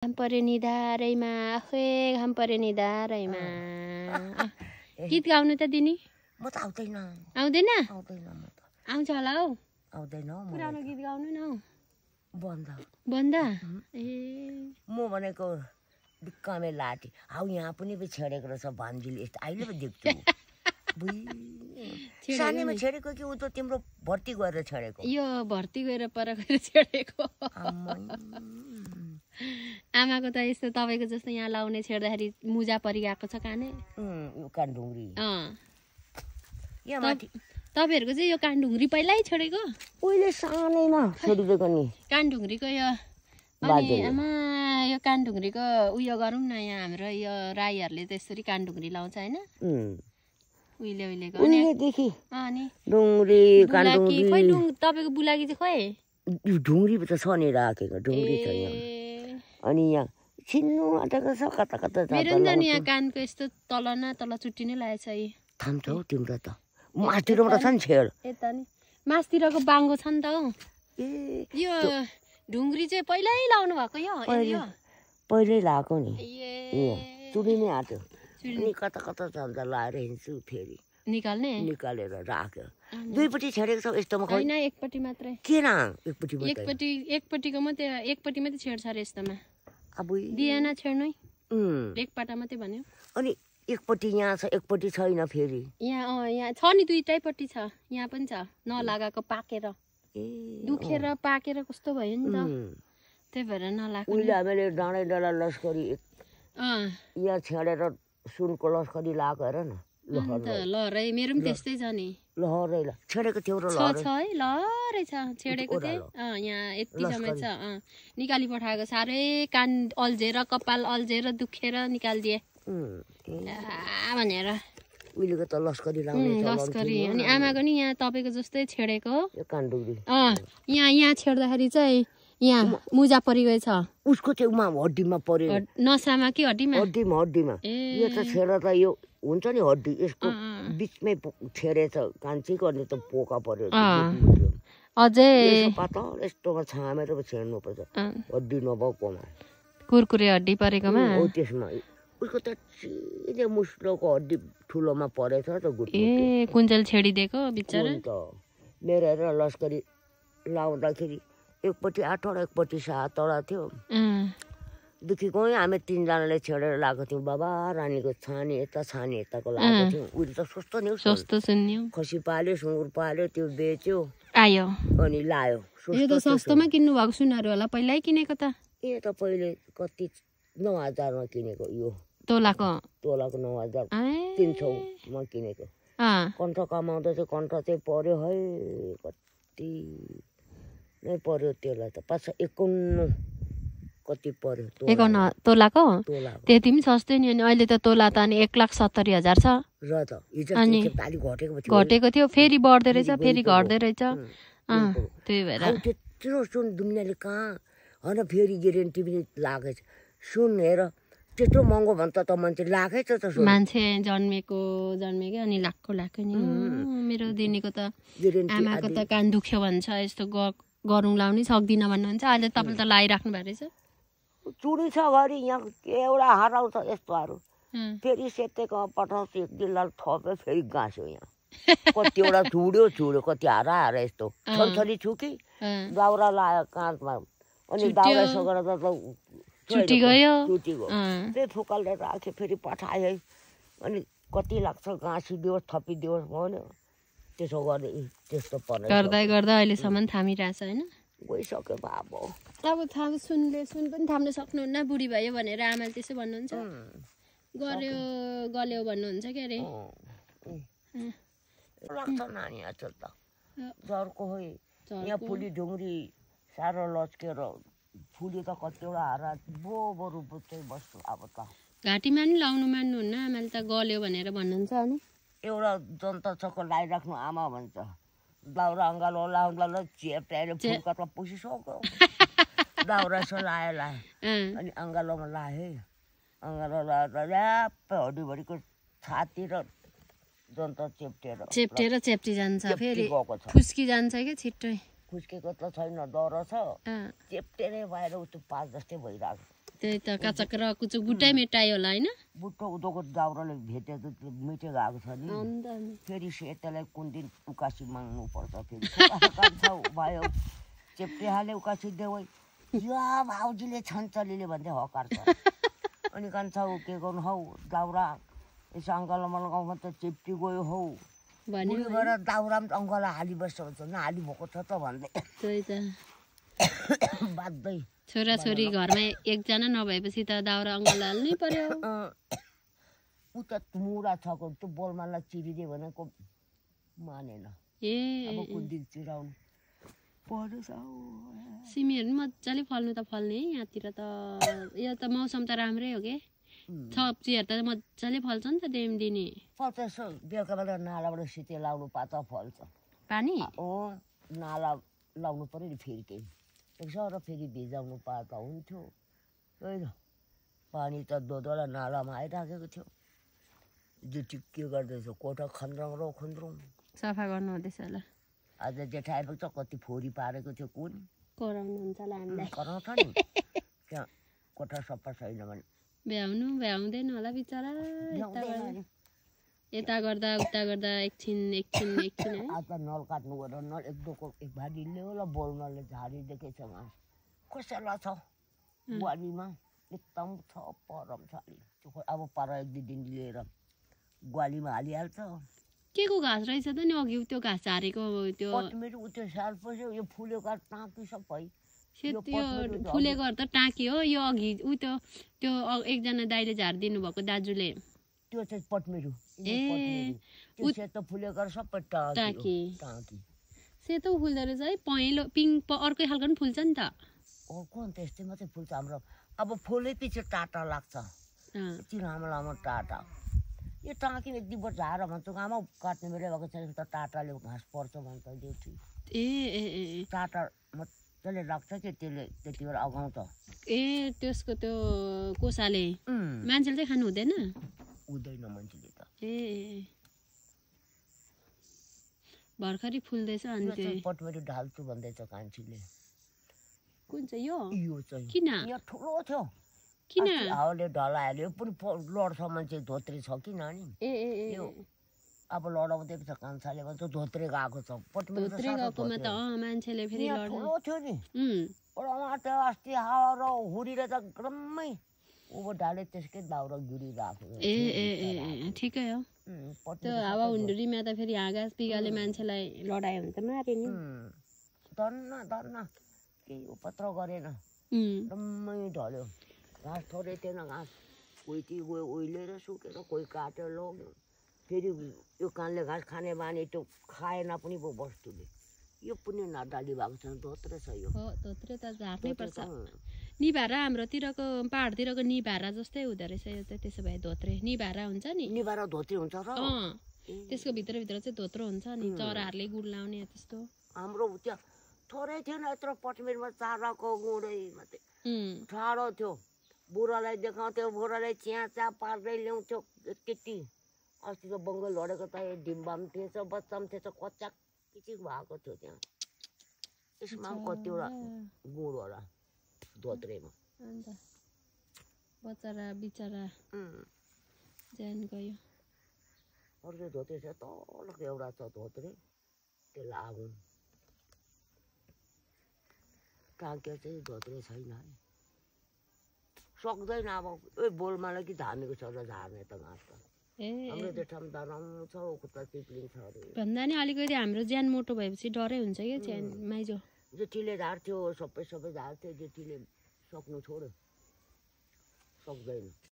घाम परे निधारैमा खै घाम परे निधारैमा गीत गाउनु त दिनी म त आउँदैन आउँदैन आउँदैन म त आउँछ होला हौ आउँदैन पुरानो गीत गाउनु न हौ बन्द बन्द ए म भनेको दिक्कमे लाटी हौ यहाँ पनि छेडेको रहेछ भान्जीले यस्तो अहिले पो देख्छु सानैमा छेडेको कि उ त तिम्रो भर्ती गरेर छेडेको यो भर्ती गरेर पर गएर छेडेको आमाको त यस्तो तपाईको जस्तो यहाँ लाउने छेड्दाखेरि मुजा परिगएको छ काने कानढुङ्ग्री तपाईहरुको चाहिँ यो कानढुङ्ग्री पहिल्यै छेडेको उहिले सानैमा छेडिदिएको नि कानढुङ्ग्रीको यो अनि आमा यो कानढुङ्ग्रीको उयो गरौँ न यहाँ हाम्रो यो राईहरुले त यसरी कानढुङ्ग्री लाउँछ हैन उहिले उहिलेको अनि ढुङ्ग्री कानढुङ्ग्री खोइ तपाईको बुलाकी चाहिँ खोइ ढुङ्ग्री त छ नि राखेको ढुङ्ग्री छ यहाँ अनि यहाँ छिन्नु आँटेको छ कता कता मेरो नि यहाँ कानको यस्तो तल न तल चुट्टी नै लागेछ यी थाम्छ हौ तिम्रो त मासतिर त छ नि छेड यता नि मासतिरको बाङ्गो छ नि त हौ यो ढुङ्ग्री चाहिँ पहिल्यै लाउनु भएको यो पहिल्यै लगाएको नि चुडी नै आँट्यो अनि कता कता जान्छ लाएर हिँड्छु फेरि निकालेर राख्यो दुईपट्टि छेडेको छ यस्तोमा होइन एकपट्टि मात्रै किन एकपट्टिको मात्रै एकपट्टि मात्रै छेड्छ रे यस्तोमा अब दिएन छेड्नु एक पाटा मात्रै भन्यो अनि एकपट्टि यहाँ छ एकपट्टि छैन फेरि यहाँ छ नि दुईटैपट्टि छ यहाँ पनि छ नलागाको पाकेर दुखेर पाकेर कस्तो भयो नि त त्यही भएर नलागेको उहिले हामीले डाँडै डाँडा लस्करी यहाँ छेडेर सुनको लस्करी लगाएको हेर न लहरै मेरो पनि त्यस्तै छ नि लहरै छेडेको थियो र छ है लहरै छ छेडेको थिएँ यहाँ यति समय छ निकाली पठाएको साह्रै कान अल्झेर कपाल अल्झेर दुखेर निकालिदिए भनेर उहिलेको त लस्करी लाउने लस्करी अनि आमाको नि यहाँ तपाईँको जस्तै छेडेको कानढुङ्ग्री यहाँ छेड्दाखेरि चाहिँ यहाँ मुजा परिगएछ उसको चाहिँ हड्डीमा पर्यो नसामा कि हड्डीमा यो त छेड त यो हुन्छ नि हड्डी यसको बिचमै छेडेछ कान्छी गर्ने त पोका पर्यो अझै पातल यस्तोमा छामेर छेड्नु पर्छ हड्डी नभएकोमा कुरकुरे हड्डी परेकोमा हो त्यसमा उसको त सिधै मुस्लोको हड्डी ठुलोमा परेछ त कुन्जल छेडिदिएको बिचरा मेरो हेरेर लस्करी लाउँदाखेरि एकपट्टि 8 वटा एकपट्टि 7 वटा थियो दुखी गयौँ हामी 3 जनाले छेडेर लगाएको थियौँ बाबा रानीको छानी यताको लगाएको थियौँ उहिले त सस्तो नि सस्तो सुन्यो खसी पाल्यो सुँगुर पाल्यो त्यो बेच्यो आयो अनि लायो यो त सस्तोमा किन्नु भएको सुनाहरू होला पहिल्यै किनेको त ए त पहिले कति 9000 मा किनेको यो तोलाको 9000 300 मा किनेको कन्ठ कमाउँदा चाहिँ कन्ठ चाहिँ पर्यो है कति नै पर्यो त्यसलाई त 51 कति पर्यो 51 तोलाको त्यति पनि सस्तै नि अनि अहिले त तोला त अनि 1,70,000 छ र त हिजो घटेको थियो फेरि बढ्दै रहेछ फेरि घट्दै रहेछ त्यही भएर त्यत्रो सुन दुनियाँले कहाँ होइन फेरि ग्यारेन्टी पनि लागेछ सुन हेर त्यत्रो महँगो भन्छ त मान्छे लागेछ त मान्छे जन्मेकै अनि लाखको नि मेरो दिनेको त आमाको त कान दुख्यो भन्छ यस्तो गरौँ लाउनै सक्दिनँ भन्नुहुन्छ अहिले तपाईँले त लगाइराख्नु भएको रहेछ चुडी छ घरि यहाँ एउटा हराउँछ यस्तोहरू फेरि सेतेको पठाउँछ एक दिनलाई थप्यो फेरि गाँस्यो यहाँ कतिवटा छुड्यो कति हारा यस्तो छलछली छु कि दाउरा लायो काँधमा अनि दाउरा सकेर त छुट्टी गयो त्यही फुकालेर राख्यो फेरि पठाए अनि कति लाग्छ गाँसिदियोस् थपिदियोस् भन्यो त्यसो गर्ने त्यस्तो पर्ने गर्दा अहिलेसम्म थामिरहेछ होइन गइसक्यो बाबु अब सुन पनि थाम्न सक्नुहुन्न बुढी भयो भनेर आमाले त्यसो भन्नुहुन्छ गल्यो भन्नुहुन्छ के अरे लाग्छ नानी आजकल त जरको होइ यहाँ फुली ढुङ्ग्री साह्रो लच्केर फुली त कतिवटा हारा बोबो रूप चाहिँ बस्छु अब त घाँटीमा नि लाउनु मान्नुहुन्न आमाले त गल्यो भनेर भन्नुहुन्छ अनि एउटा जनता चक्कर लगाइराख्नु आमा भन्छ दाउरा अङ्गालो लाउँदा चेप्टाएर फुलकटमा पुसिसक्यो दाउरा यसो लायो अनि अङ्गालोमा लायो है अङ्गालो लाएर ल्याप्पै हड्डीभरिको छाती र जनता चेप्टेर चेप्टी जान्छ फेरि फुस्की जान्छ कि छिट्टै खुस्केको त छैन डर छ चेप्टेरै भएर उस्तो 5 जस्तै भइरहेको त्यही त काचक र कुचुक बुट्टै मेटायो होला हैन बुट्टो उदोको दाउराले भेटे त मिठो गएको छ नि फेरि सेतलाई कुन दिन उकासी माग्नु पर्छ फेरि भयो चेप्टे हाले उकासी देऊ यो भाउजीले छन्चलीले भन्दै हकार छ अनि कान्छौ के गर्नु हौ दाउरा यसो अङ्गलामा लगाउनु त चेप्टी गयो हौ भएर दाउरा पनि अङ्गला हाली बस्छ नहाली भएको छ त भन्दै त्यही त बाध्दै छोराछोरी घरमा एकजना नभएपछि त दाउरा अङ्गला हाल्नै पर्यो उता मुरा छको त्यो बोलमालाई चिरिदियो भनेको मानेन अब कुन दिन चिराउनु सिमीहरू मजाले फल्नु त फल्ने यहाँतिर त यो त मौसम त राम्रै हो के सब्जीहरू त मजाले फल्छ नि त दिने फल्छ यसो बेलुकाबाट नालाबाट सिते लाउनु पात फल्छ पानी नाला लाउनु पर्यो नि फेरि केही यसो र फेरि भिजाउनु पात हुन्थ्यो होइन पानी त दोधोला नालामा आइराखेको थियो जेठी के गर्दैछ कोठा खन्द्रौँ र खुन्द्रौँ सफा गर्नु हुँदैछ होला आज जेठा आइपुग्छ कति फोरी पारेको थियो कुन कराउनुहुन्छ होला हामीलाई कराउँछ नि त्यहाँ कोठा सफा छैन भने भ्याउँदैन होला बिचरा यता गर्दा उता गर्दा एकछिन आज त नल काट्नु गएर नल एक भाडीले होला बोल्नले झाडी देखेछ घाँस कसैलाई छ ग्वालीमा एकदम छ परम छ अब पर एक दुई दिन लिएर ग्वालीमा हालिहाल्छ के को घाँस रहेछ त नि अघि त्यो घाँस झारेको त्यो मेरो उत्यो साल पछि यो फुलेको टाँकी सबै त्यो फुलेको त टाँकी हो यो अघि उ त्यो एकजना दाइले झारिदिनु भएको दाजुले त्यो चाहिँ पटमेरु सेतो फुलेको सबै टाँकी सेतो फुल्दो रहेछ है पहेँलो पिङ्क अर्कै खालको पनि फुल्छ नि त कुन त्यस्तै मात्रै फुल्छ हाम्रो अब फुलै पछि टाटा लाग्छ यति लामो लामो टाटा यो टाँकी यति वर्ष झार भन्छ आमा काट्ने बेला भएको छैन त टाटाले घाँस पर्छ भन्छ देउठी टाटा मजाले लाग्छ कि त्यसले त्यति बेला अगाउँछ त्यसको त्यो कोसाले मान्छेले चाहिँ खानु हुँदैन मान्छेले त भर्खरै फुल्दैछ अनि पटमेरु ढाल्छु भन्दैछ कान्छीले कुन चाहिँ यो चाहिँ किन यो ठुलो थियो किन हावाले ढलायो पनि लड्छ मान्छे धोत्रे छ कि नानी यो अब लडाउँदै छ कान्छाले भन्छ धोत्रे गएको छ धोत्रे गएकोमा त मान्छेले फेरि ठुलो थियो नि अस्ति हावा र हुरीले त ग्रम्मै ऊभो ढाले त्यसकै दाउरा गिरिरहेको ठिकै हो त्यो हावा हुन्डुरीमा त फेरि हाँगास पिगाले मान्छेलाई लडायो भने त मार्यो नि धन्न केही उपत्र गरेन रम्मै ढल्यो घाँस थोरै थिएन घाँस कोही ती गयो ओइलेर सुकेर कोही काटेर लग्यो फेरि यो कानले घाँस खाने बानी त्यो खाएन पनि पो बस्तुले यो पनि नडाली भएको छ धोत्रे छ यो धोत्रे त झार्नै पर्छ निभारा हाम्रोतिरको पहाडतिरको निभारा जस्तै हुँदो रहेछ यो चाहिँ त्यसो भए धोत्रे निभारा हुन्छ नि निभारा धोत्रे हुन्छ र त्यसको भित्रभित्र चाहिँ धोत्रो हुन्छ नि चराहरूले गुड लाउने त्यस्तो हाम्रो त्यहाँ थोरै थिएन यत्रो पटमेरमा चाराको गुँडै मात्रै ठाडो थियो बुढालाई देखाउँथ्यो बुढालाई च्याचा पार्दै ल्याउँथ्यो त्यति अस्ति त बङ्गाल लडेको त ढिम्बा पनि थिएछ बच्चा पनि थिएछ कच्चाक किचिक भएको थियो त्यहाँ यसमा कतिवटा गुँड होला धोत्रेमा बचरा बिचरा ज्यान गयो अर्को धोत्रे छ तलको एउटा छ धोत्रे त्यसलाई आगो टाँके चाहिँ धोत्रे छैन सक्दैन अब बोलमालाई कि धामेको छ र झार्ने त घाँस त हाम्रो त्यो ठाउँ धराउँछ खुट्टा चिप्लिन्छ अरे भन्दा नि अलिकति हाम्रो ज्यान मोटो भएपछि डरै हुन्छ क्या ज्यान माइजो जेठीले झार्थ्यो सबै झार्थ्यो जेठीले सक्नु छोड्यो सक्दैन